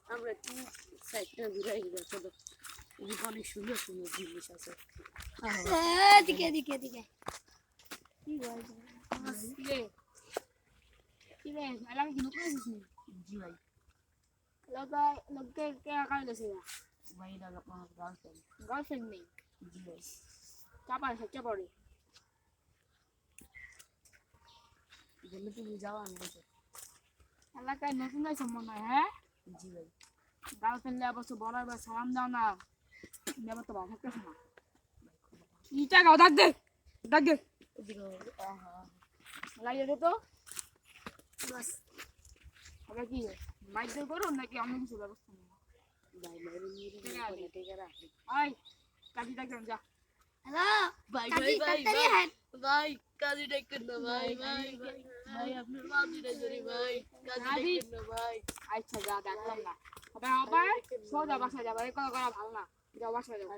আমরা কি সাইডটা ঘুরাই গেছে তো এদিকে অনেক সুন্দর সুন্দর জিনিস আছে এদিকে এদিকে এদিকে কি বল রে কি রে মেলা কি নুক করেছিস নি জি ভাই লোকে কে আকার গেছে ভাই এটা আপনার গার্লফ্রেন্ড গার্লফ্রেন্ড নেই জি ভাই চাপা সচ্চা পড়ে বলে তুমি যাওয়া নেই এলাকায় নতুন হয়েছে মনে হয় হ্যাঁ জি ভাই গার্লফ্রেন্ড অবশ্য বড় এবার সালাম দাও না নেবার তো ভালো থাকতেছে না ইটা গাও ডাক দে এদিকে আহা লাগিয়ে দে তো বাস আবার কি মাইক দিয়ে করো নাকি অন্য কিছু ব্যবস্থা নেই ভাই মেরে নিয়ে ঠিক আছে আয় কাজী ডাকলাম যা হ্যালো ভাই ভাই ভাই ভাই কাজী ডাকেন না ভাই ভাই ভাই আপনার মাঝি ডাকেন ভাই কাজী ডাকেন না ভাই আচ্ছা যা ডাকলাম না আবার সোজা বাসা যাবে এই কথা করা ভালো না যাও বাসা যাও